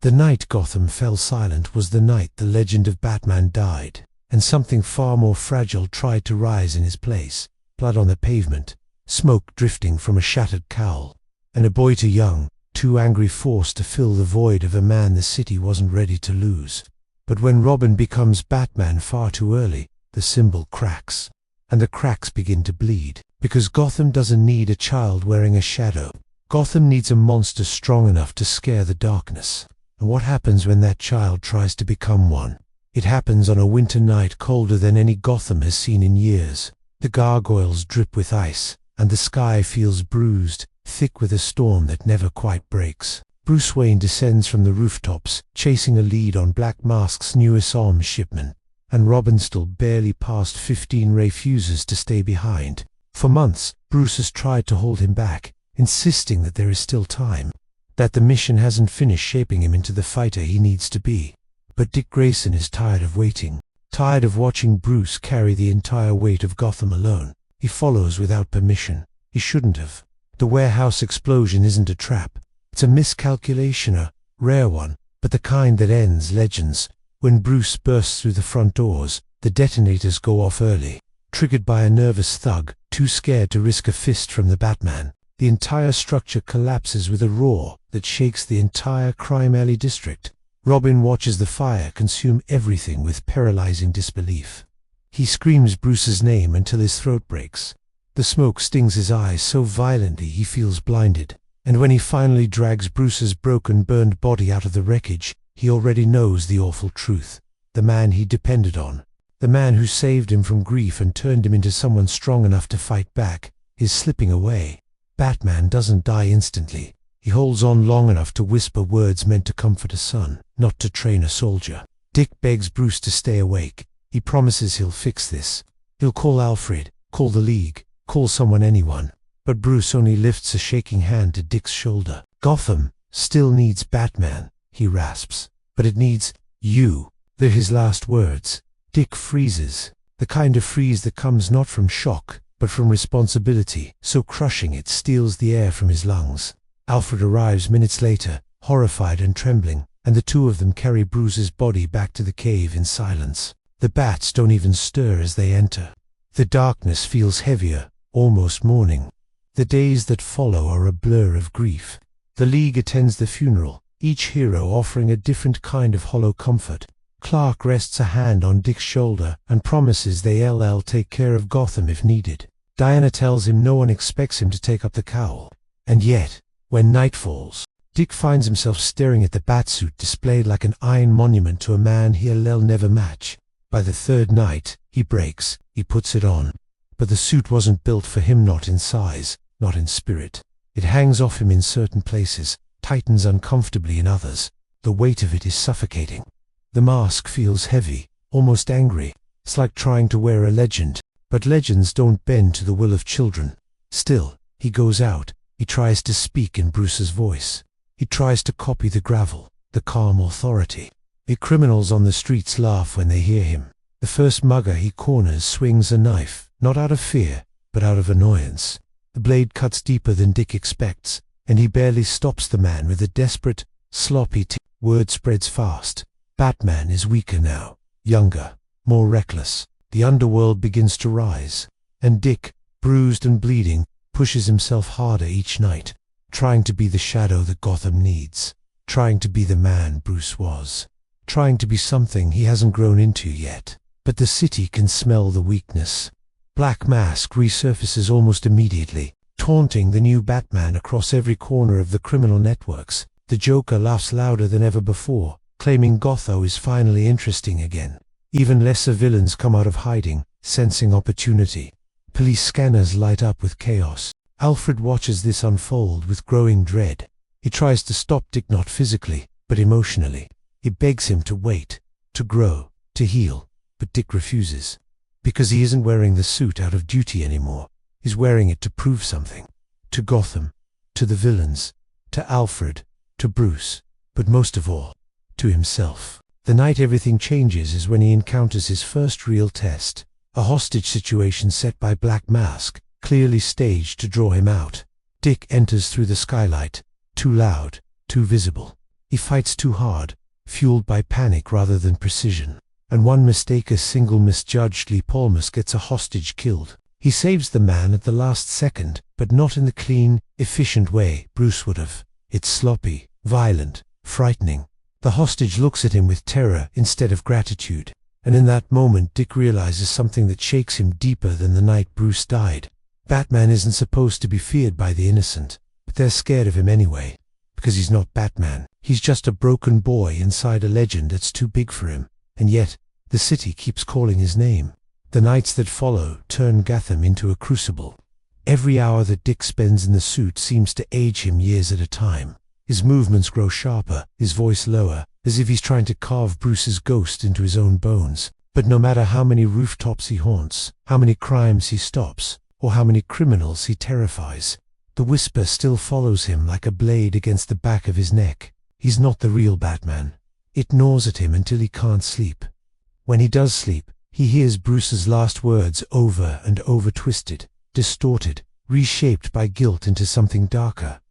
The night Gotham fell silent was the night the legend of Batman died, and something far more fragile tried to rise in his place. Blood on the pavement, smoke drifting from a shattered cowl, and a boy too young, too angry, forced to fill the void of a man the city wasn't ready to lose. But when Robin becomes Batman far too early, the symbol cracks, and the cracks begin to bleed, because Gotham doesn't need a child wearing a shadow. Gotham needs a monster strong enough to scare the darkness. And what happens when that child tries to become one? It happens on a winter night colder than any Gotham has seen in years. The gargoyles drip with ice, and the sky feels bruised, thick with a storm that never quite breaks. Bruce Wayne descends from the rooftops, chasing a lead on Black Mask's newest arms shipment, and Robin, still barely past 15, refuses to stay behind. For months, Bruce has tried to hold him back, insisting that there is still time, that the mission hasn't finished shaping him into the fighter he needs to be. But Dick Grayson is tired of waiting, tired of watching Bruce carry the entire weight of Gotham alone. He follows without permission. He shouldn't have. The warehouse explosion isn't a trap. It's a miscalculation, a rare one, but the kind that ends legends. When Bruce bursts through the front doors, the detonators go off early, triggered by a nervous thug, too scared to risk a fist from the Batman. The entire structure collapses with a roar that shakes the entire crime alley district. Robin watches the fire consume everything with paralyzing disbelief. He screams Bruce's name until his throat breaks. The smoke stings his eyes so violently he feels blinded, and when he finally drags Bruce's broken, burned body out of the wreckage, he already knows the awful truth. The man he depended on, the man who saved him from grief and turned him into someone strong enough to fight back, is slipping away. Batman doesn't die instantly. He holds on long enough to whisper words meant to comfort a son, not to train a soldier. Dick begs Bruce to stay awake. He promises he'll fix this. He'll call Alfred, call the League, call someone, anyone. But Bruce only lifts a shaking hand to Dick's shoulder. Gotham still needs Batman, he rasps. But it needs you. They're his last words. Dick freezes. The kind of freeze that comes not from shock, but from responsibility, so crushing it steals the air from his lungs. Alfred arrives minutes later, horrified and trembling, and the two of them carry Bruce's body back to the cave in silence. The bats don't even stir as they enter. The darkness feels heavier, almost mourning. The days that follow are a blur of grief. The League attends the funeral, each hero offering a different kind of hollow comfort. Clark rests a hand on Dick's shoulder and promises they'll take care of Gotham if needed. Diana tells him no one expects him to take up the cowl. And yet, when night falls, Dick finds himself staring at the batsuit displayed like an iron monument to a man he'll never match. By the third night, he breaks, he puts it on. But the suit wasn't built for him, not in size, not in spirit. It hangs off him in certain places, tightens uncomfortably in others. The weight of it is suffocating. The mask feels heavy, almost angry. It's like trying to wear a legend. But legends don't bend to the will of children. Still, he goes out. He tries to speak in Bruce's voice. He tries to copy the gravel, the calm authority. The criminals on the streets laugh when they hear him. The first mugger he corners swings a knife, not out of fear, but out of annoyance. The blade cuts deeper than Dick expects, and he barely stops the man with a desperate, sloppy tick. Word spreads fast. Batman is weaker now, younger, more reckless. The underworld begins to rise, and Dick, bruised and bleeding, pushes himself harder each night, trying to be the shadow that Gotham needs, trying to be the man Bruce was, trying to be something he hasn't grown into yet. But the city can smell the weakness. Black Mask resurfaces almost immediately, taunting the new Batman across every corner of the criminal networks. The Joker laughs louder than ever before, claiming Gotham is finally interesting again. Even lesser villains come out of hiding, sensing opportunity. Police scanners light up with chaos. Alfred watches this unfold with growing dread. He tries to stop Dick, not physically, but emotionally. He begs him to wait, to grow, to heal. But Dick refuses. Because he isn't wearing the suit out of duty anymore. He's wearing it to prove something. To Gotham, to the villains, to Alfred, to Bruce, but most of all, to himself. The night everything changes is when he encounters his first real test, a hostage situation set by Black Mask, clearly staged to draw him out. Dick enters through the skylight, too loud, too visible. He fights too hard, fueled by panic rather than precision. And one mistake, a single misjudged leap, almost gets a hostage killed. He saves the man at the last second, but not in the clean, efficient way Bruce would have. It's sloppy, violent, frightening. The hostage looks at him with terror instead of gratitude. And in that moment Dick realizes something that shakes him deeper than the night Bruce died. Batman isn't supposed to be feared by the innocent, but they're scared of him anyway. Because he's not Batman. He's just a broken boy inside a legend that's too big for him. And yet, the city keeps calling his name. The nights that follow turn Gotham into a crucible. Every hour that Dick spends in the suit seems to age him years at a time. His movements grow sharper, his voice lower, as if he's trying to carve Bruce's ghost into his own bones. But no matter how many rooftops he haunts, how many crimes he stops, or how many criminals he terrifies, the whisper still follows him like a blade against the back of his neck. He's not the real Batman. It gnaws at him until he can't sleep. When he does sleep, he hears Bruce's last words over and over, twisted, distorted, reshaped by guilt into something darker.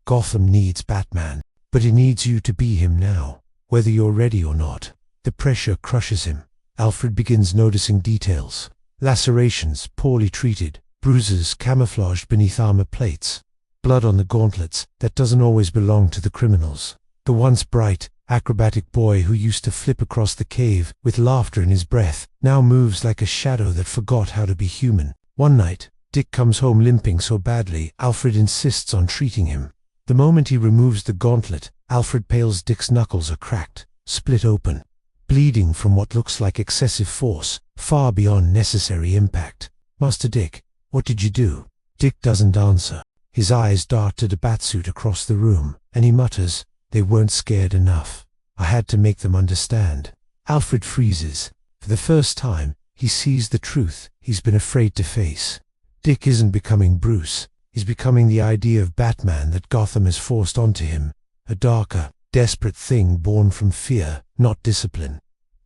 Gotham needs Batman, but it needs you to be him now, whether you're ready or not. The pressure crushes him. Alfred begins noticing details. Lacerations, poorly treated, bruises camouflaged beneath armor plates, blood on the gauntlets that doesn't always belong to the criminals. The once bright, acrobatic boy who used to flip across the cave with laughter in his breath now moves like a shadow that forgot how to be human. One night, Dick comes home limping so badly, Alfred insists on treating him. The moment he removes the gauntlet, Alfred Pale's Dick's knuckles are cracked, split open, bleeding from what looks like excessive force, far beyond necessary impact. "Master Dick, what did you do?" Dick doesn't answer. His eyes dart to the batsuit across the room, and he mutters, "They weren't scared enough. I had to make them understand." Alfred freezes. For the first time, he sees the truth he's been afraid to face. Dick isn't becoming Bruce. He's becoming the idea of Batman that Gotham has forced onto him. A darker, desperate thing born from fear, not discipline.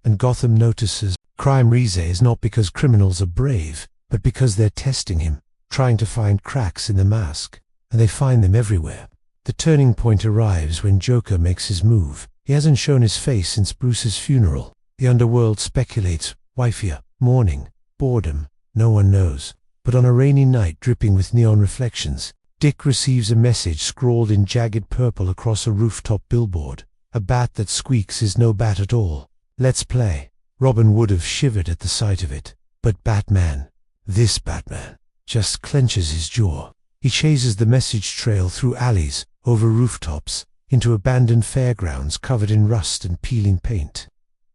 And Gotham notices. Crime rises not because criminals are brave, but because they're testing him, trying to find cracks in the mask. And they find them everywhere. The turning point arrives when Joker makes his move. He hasn't shown his face since Bruce's funeral. The underworld speculates, why fear, mourning, boredom, no one knows. But on a rainy night dripping with neon reflections, Dick receives a message scrawled in jagged purple across a rooftop billboard. A bat that squeaks is no bat at all. Let's play. Robin would have shivered at the sight of it. But Batman, this Batman, just clenches his jaw. He chases the message trail through alleys, over rooftops, into abandoned fairgrounds covered in rust and peeling paint.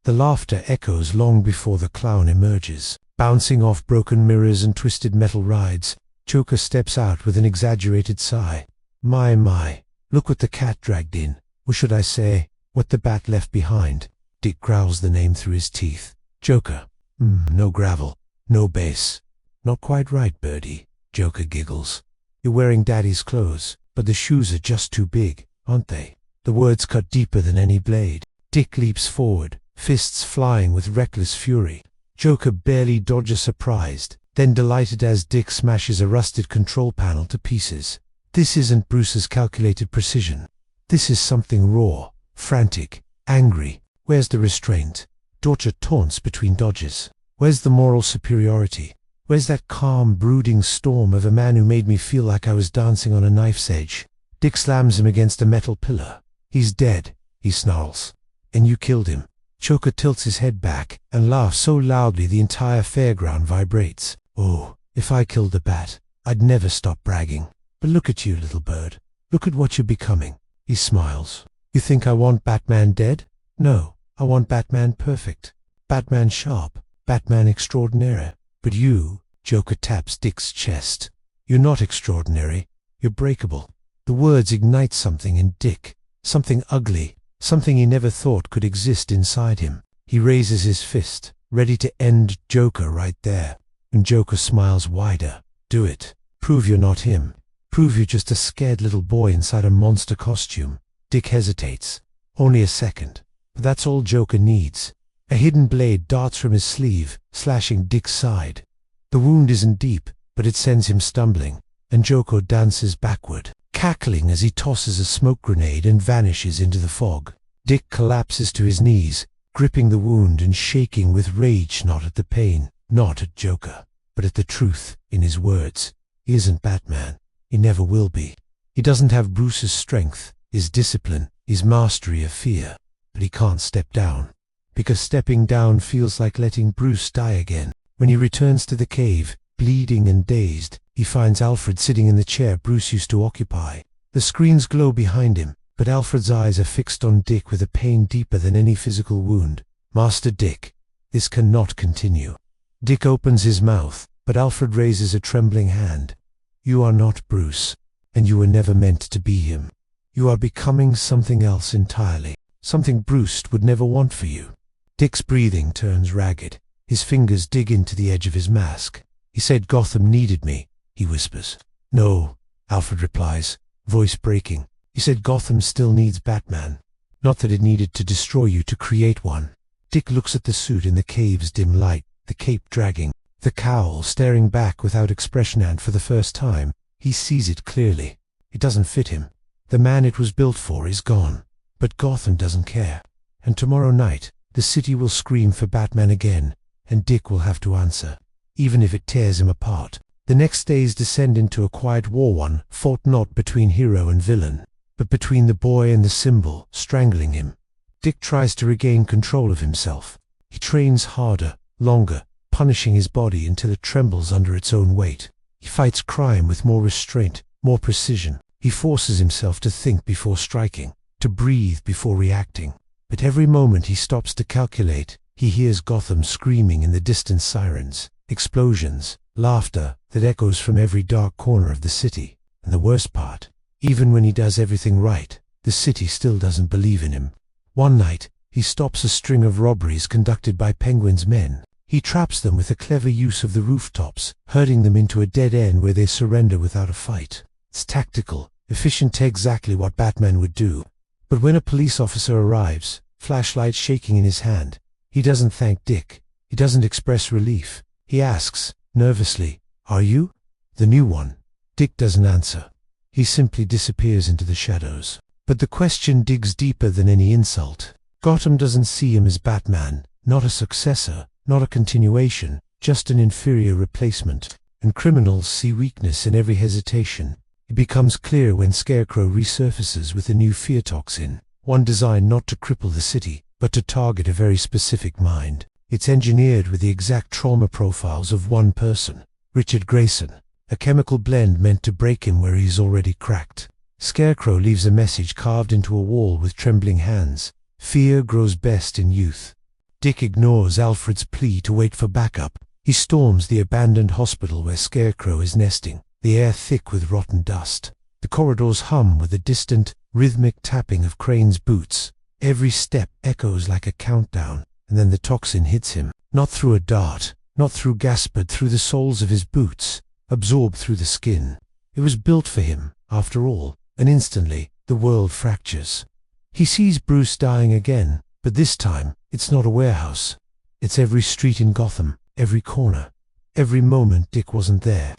The laughter echoes long before the clown emerges. Bouncing off broken mirrors and twisted metal rides, Joker steps out with an exaggerated sigh. My, look what the cat dragged in. Or should I say, what the bat left behind. Dick growls the name through his teeth. Joker. No gravel, no bass. Not quite right, Birdie. Joker giggles. You're wearing Daddy's clothes, but the shoes are just too big, aren't they? The words cut deeper than any blade. Dick leaps forward, fists flying with reckless fury. Joker barely dodges surprised, then delighted as Dick smashes a rusted control panel to pieces. This isn't Bruce's calculated precision. This is something raw, frantic, angry. Where's the restraint? Torture taunts between dodges. Where's the moral superiority? Where's that calm, brooding storm of a man who made me feel like I was dancing on a knife's edge? Dick slams him against a metal pillar. He's dead, he snarls. And you killed him. Joker tilts his head back and laughs so loudly the entire fairground vibrates. Oh, if I killed the bat, I'd never stop bragging. But look at you, little bird. Look at what you're becoming. He smiles. You think I want Batman dead? No, I want Batman perfect. Batman sharp. Batman extraordinary. But you, Joker taps Dick's chest. You're not extraordinary. You're breakable. The words ignite something in Dick. Something ugly. Something he never thought could exist inside him. He raises his fist, ready to end Joker right there. And Joker smiles wider. Do it. Prove you're not him. Prove you're just a scared little boy inside a monster costume. Dick hesitates. Only a second. But that's all Joker needs. A hidden blade darts from his sleeve, slashing Dick's side. The wound isn't deep, but it sends him stumbling, and Joker dances backward. cackling as he tosses a smoke grenade and vanishes into the fog. Dick collapses to his knees, gripping the wound and shaking with rage, not at the pain, not at Joker, but at the truth in his words. He isn't Batman. He never will be. He doesn't have Bruce's strength, his discipline, his mastery of fear. But he can't step down, because stepping down feels like letting Bruce die again. When he returns to the cave, bleeding and dazed, he finds Alfred sitting in the chair Bruce used to occupy. The screens glow behind him, but Alfred's eyes are fixed on Dick with a pain deeper than any physical wound. Master Dick, this cannot continue. Dick opens his mouth, but Alfred raises a trembling hand. You are not Bruce, and you were never meant to be him. You are becoming something else entirely, something Bruce would never want for you. Dick's breathing turns ragged. His fingers dig into the edge of his mask. He said Gotham needed me, he whispers. No, Alfred replies, voice breaking. He said Gotham still needs Batman. Not that it needed to destroy you to create one. Dick looks at the suit in the cave's dim light, the cape dragging, the cowl staring back without expression, and for the first time, he sees it clearly. It doesn't fit him. The man it was built for is gone. But Gotham doesn't care. And tomorrow night, the city will scream for Batman again, and Dick will have to answer, even if it tears him apart. The next days descend into a quiet war, one fought not between hero and villain, but between the boy and the symbol, strangling him. Dick tries to regain control of himself. He trains harder, longer, punishing his body until it trembles under its own weight. He fights crime with more restraint, more precision. He forces himself to think before striking, to breathe before reacting. But every moment he stops to calculate, he hears Gotham screaming in the distant sirens, explosions, laughter that echoes from every dark corner of the city. And the worst part, even when he does everything right, the city still doesn't believe in him. One night, he stops a string of robberies conducted by Penguin's men. He traps them with a clever use of the rooftops, herding them into a dead end where they surrender without a fight. It's tactical, efficient, exactly what Batman would do. But when a police officer arrives, flashlight shaking in his hand, he doesn't thank Dick. He doesn't express relief. He asks, nervously, "Are you the new one?" Dick doesn't answer. He simply disappears into the shadows. But the question digs deeper than any insult. Gotham doesn't see him as Batman, not a successor, not a continuation, just an inferior replacement. And criminals see weakness in every hesitation. It becomes clear when Scarecrow resurfaces with a new fear toxin, one designed not to cripple the city, but to target a very specific mind. It's engineered with the exact trauma profiles of one person, Dick Grayson, a chemical blend meant to break him where he's already cracked. Scarecrow leaves a message carved into a wall with trembling hands. Fear grows best in youth. Dick ignores Alfred's plea to wait for backup. He storms the abandoned hospital where Scarecrow is nesting, the air thick with rotten dust. The corridors hum with the distant, rhythmic tapping of Crane's boots. Every step echoes like a countdown, and then the toxin hits him, not through a dart, not through gas, but through the soles of his boots, absorbed through the skin. It was built for him, after all, and instantly, the world fractures. He sees Bruce dying again, but this time, it's not a warehouse. It's every street in Gotham, every corner. Every moment Dick wasn't there.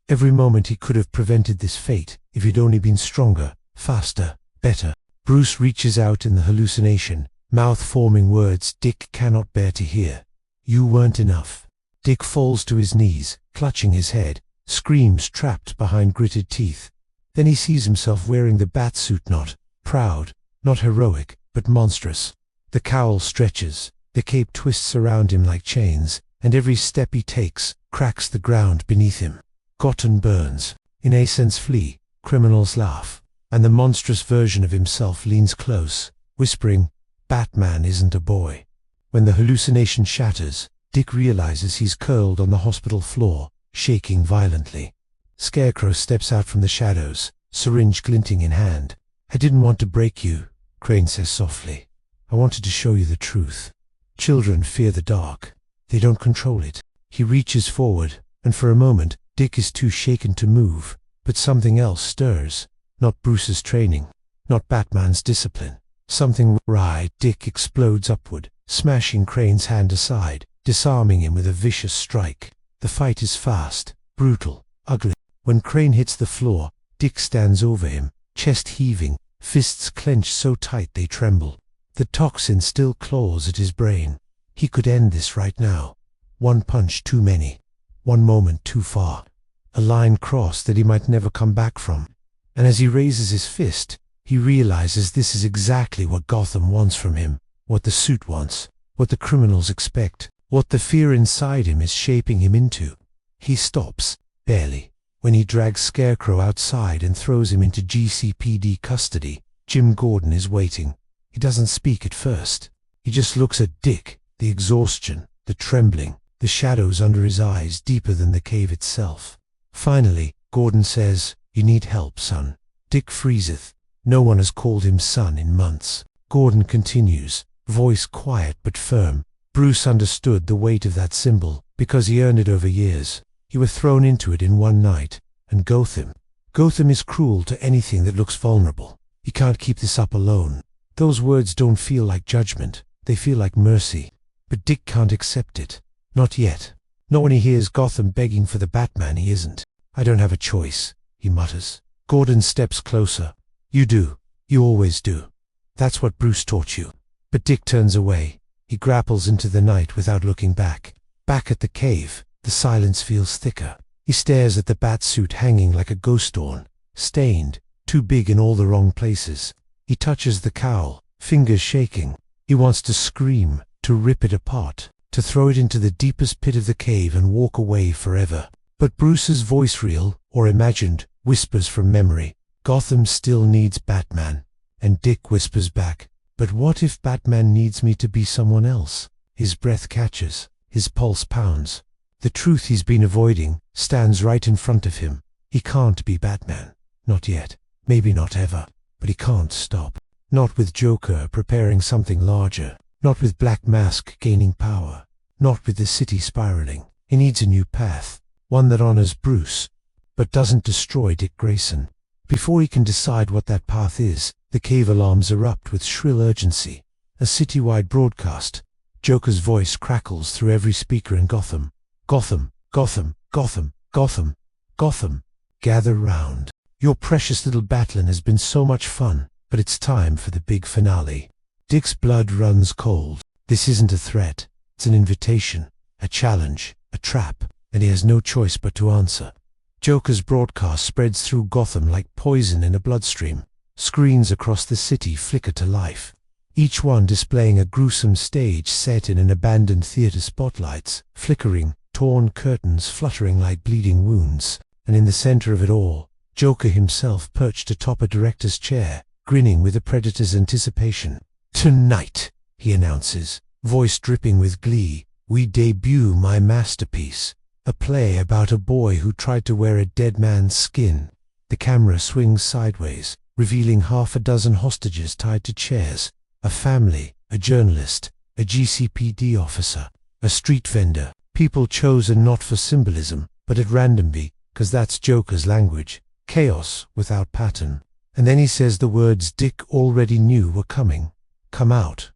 Every moment he could have prevented this fate, if he'd only been stronger, faster, better. Bruce reaches out in the hallucination, mouth-forming words Dick cannot bear to hear. You weren't enough. Dick falls to his knees, clutching his head, screams trapped behind gritted teeth. Then he sees himself wearing the bat suit, not proud, not heroic, but monstrous. The cowl stretches, the cape twists around him like chains, and every step he takes cracks the ground beneath him. Gotham burns, innocents flee, criminals laugh, and the monstrous version of himself leans close, whispering, Batman isn't a boy. When the hallucination shatters, Dick realizes he's curled on the hospital floor, shaking violently. Scarecrow steps out from the shadows, syringe glinting in hand. I didn't want to break you, Crane says softly. I wanted to show you the truth. Children fear the dark. They don't control it. He reaches forward, and for a moment, Dick is too shaken to move, but something else stirs. Not Bruce's training, not Batman's discipline. Something right. Dick explodes upward, smashing Crane's hand aside, disarming him with a vicious strike. The fight is fast, brutal, ugly. When Crane hits the floor, Dick stands over him, chest heaving, fists clenched so tight they tremble. The toxin still claws at his brain. He could end this right now. One punch too many. One moment too far. A line crossed that he might never come back from. And as he raises his fist, he realizes this is exactly what Gotham wants from him, what the suit wants, what the criminals expect, what the fear inside him is shaping him into. He stops, barely, when he drags Scarecrow outside and throws him into GCPD custody. Jim Gordon is waiting. He doesn't speak at first. He just looks at Dick, the exhaustion, the trembling, the shadows under his eyes deeper than the cave itself. Finally, Gordon says, "You need help, son." Dick freezeth. No one has called him son in months. Gordon continues, voice quiet but firm. Bruce understood the weight of that symbol, because he earned it over years. He was thrown into it in one night. And Gotham is cruel to anything that looks vulnerable. He can't keep this up alone. Those words don't feel like judgment. They feel like mercy. But Dick can't accept it. Not yet. Not when he hears Gotham begging for the Batman he isn't. "I don't have a choice," he mutters. Gordon steps closer. "You do. You always do. That's what Bruce taught you." But Dick turns away. He grapples into the night without looking back. Back at the cave, the silence feels thicker. He stares at the bat-suit hanging like a ghost orn, stained, too big in all the wrong places. He touches the cowl, fingers shaking. He wants to scream, to rip it apart, to throw it into the deepest pit of the cave and walk away forever. But Bruce's voice, real or imagined, whispers from memory, "Gotham still needs Batman." And Dick whispers back, "But what if Batman needs me to be someone else?" His breath catches, his pulse pounds. The truth he's been avoiding stands right in front of him. He can't be Batman. Not yet. Maybe not ever. But he can't stop. Not with Joker preparing something larger. Not with Black Mask gaining power. Not with the city spiraling. He needs a new path. One that honors Bruce, but doesn't destroy Dick Grayson. Before he can decide what that path is, the cave alarms erupt with shrill urgency. A citywide broadcast. Joker's voice crackles through every speaker in Gotham. "Gotham, Gotham, Gotham, Gotham, Gotham. Gather round. Your precious little Batlin has been so much fun, but it's time for the big finale." Dick's blood runs cold. This isn't a threat. It's an invitation, a challenge, a trap, and he has no choice but to answer. Joker's broadcast spreads through Gotham like poison in a bloodstream. Screens across the city flicker to life, each one displaying a gruesome stage set in an abandoned theater. Spotlights, flickering, torn curtains fluttering like bleeding wounds, and in the center of it all, Joker himself perched atop a director's chair, grinning with a predator's anticipation. "Tonight," he announces, voice dripping with glee, "we debut my masterpiece, a play about a boy who tried to wear a dead man's skin." The camera swings sideways, revealing half a dozen hostages tied to chairs, a family, a journalist, a GCPD officer, a street vendor, people chosen not for symbolism, but at random, because that's Joker's language, chaos without pattern. And then he says the words Dick already knew were coming. Come out,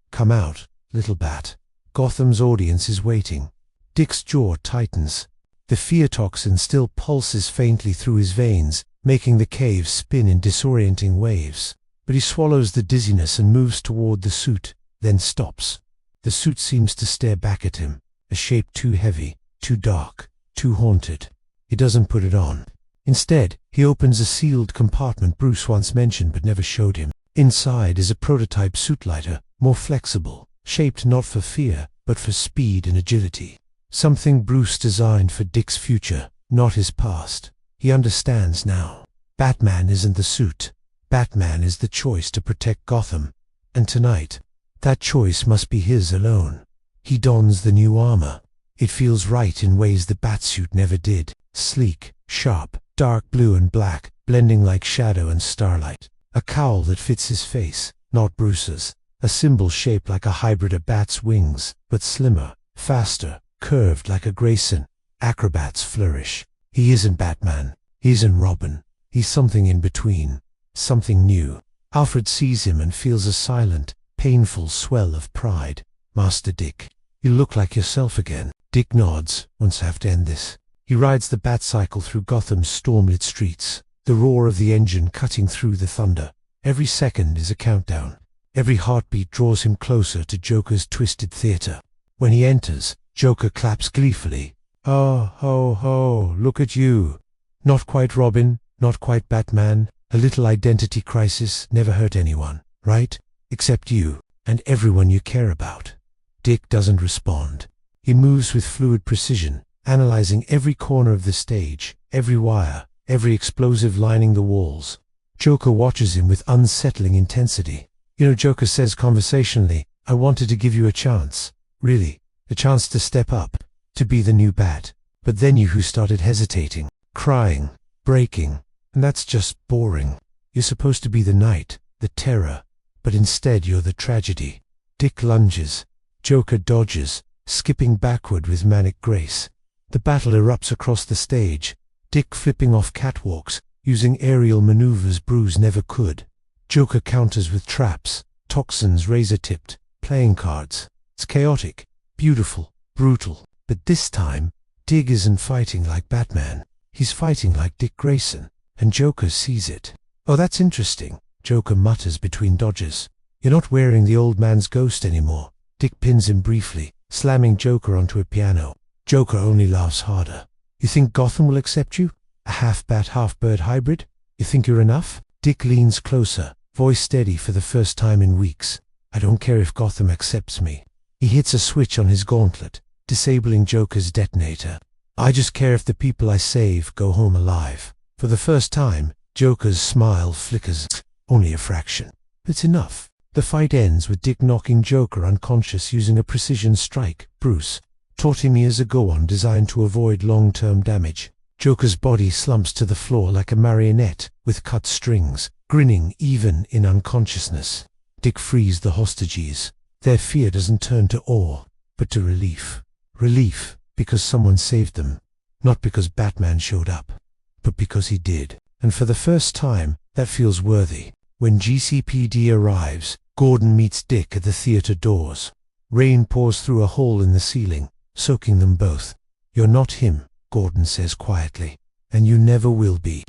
little bat. Gotham's audience is waiting. Dick's jaw tightens. The fear toxin still pulses faintly through his veins, making the cave spin in disorienting waves. But he swallows the dizziness and moves toward the suit, then stops. The suit seems to stare back at him, a shape too heavy, too dark, too haunted. He doesn't put it on. Instead, he opens a sealed compartment Bruce once mentioned but never showed him. Inside is a prototype suit lighter, more flexible, shaped not for fear, but for speed and agility. Something Bruce designed for Dick's future, not his past. He understands now. Batman isn't the suit. Batman is the choice to protect Gotham. And tonight, that choice must be his alone. He dons the new armor. It feels right in ways the Batsuit never did. Sleek, sharp, dark blue and black, blending like shadow and starlight. A cowl that fits his face, not Bruce's. A symbol shaped like a hybrid of bat's wings, but slimmer, faster, curved like a Grayson. Acrobats flourish. He isn't Batman. He isn't Robin. He's something in between. Something new. Alfred sees him and feels a silent, painful swell of pride. "Master Dick, you look like yourself again." Dick nods. "Once I have to end this." He rides the Bat-cycle through Gotham's stormlit streets. the roar of the engine cutting through the thunder. Every second is a countdown. Every heartbeat draws him closer to Joker's twisted theater. When he enters, Joker claps gleefully. "Oh, ho, ho, look at you. Not quite Robin, not quite Batman. A little identity crisis never hurt anyone, right? Except you, and everyone you care about." Dick doesn't respond. He moves with fluid precision, analyzing every corner of the stage, every wire, every explosive lining the walls. Joker watches him with unsettling intensity. Joker says conversationally, "I wanted to give you a chance. Really, a chance to step up, to be the new Bat. But then you started hesitating, crying, breaking, and that's just boring. You're supposed to be the knight, the terror, but instead you're the tragedy." Dick lunges. Joker dodges, skipping backward with manic grace. The battle erupts across the stage, Dick flipping off catwalks, using aerial maneuvers Bruce never could. Joker counters with traps, toxins razor-tipped, playing cards. It's chaotic, beautiful, brutal. But this time, Dick isn't fighting like Batman. He's fighting like Dick Grayson, and Joker sees it. "Oh, that's interesting," Joker mutters between dodges. "You're not wearing the old man's ghost anymore." Dick pins him briefly, slamming Joker onto a piano. Joker only laughs harder. "You think Gotham will accept you? A half-bat, half-bird hybrid? You think you're enough?" Dick leans closer, voice steady for the first time in weeks. "I don't care if Gotham accepts me." He hits a switch on his gauntlet, disabling Joker's detonator. "I just care if the people I save go home alive." For the first time, Joker's smile flickers. Only a fraction. It's enough. The fight ends with Dick knocking Joker unconscious using a precision strike Bruce taught him years ago on, designed to avoid long-term damage. Joker's body slumps to the floor like a marionette with cut strings, grinning even in unconsciousness. Dick frees the hostages. Their fear doesn't turn to awe, but to relief. Relief because someone saved them. Not because Batman showed up, but because he did. And for the first time, that feels worthy. When GCPD arrives, Gordon meets Dick at the theater doors. Rain pours through a hole in the ceiling, soaking them both. "You're not him," Gordon says quietly, "and you never will be."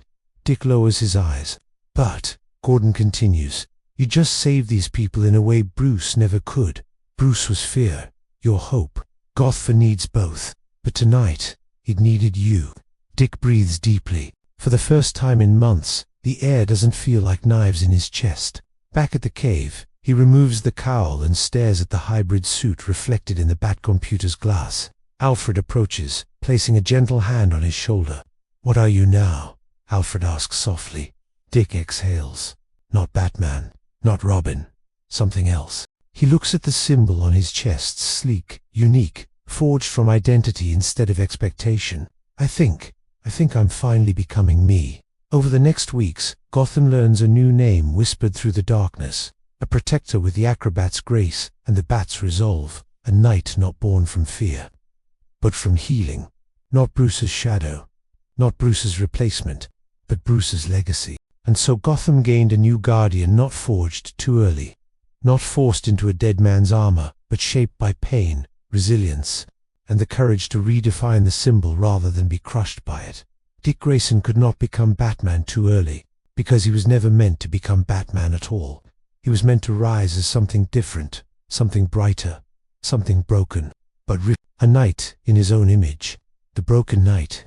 Dick lowers his eyes. "But," Gordon continues, "you just saved these people in a way Bruce never could. Bruce was fear, your hope. Gotham needs both. But tonight, it needed you." Dick breathes deeply. For the first time in months, the air doesn't feel like knives in his chest. Back at the cave, he removes the cowl and stares at the hybrid suit reflected in the Batcomputer's glass. Alfred approaches, placing a gentle hand on his shoulder. "What are you now?" Alfred asks softly. Dick exhales. "Not Batman, not Robin, something else." He looks at the symbol on his chest, sleek, unique, forged from identity instead of expectation. I think I'm finally becoming me." Over the next weeks, Gotham learns a new name whispered through the darkness. A protector with the acrobat's grace and the bat's resolve. A knight not born from fear, but from healing. Not Bruce's shadow, not Bruce's replacement, but Bruce's legacy. And so Gotham gained a new guardian, not forged too early. Not forced into a dead man's armor, but shaped by pain, resilience, and the courage to redefine the symbol rather than be crushed by it. Dick Grayson could not become Batman too early, because he was never meant to become Batman at all. He was meant to rise as something different, something brighter, something broken, but a knight in his own image. The broken knight,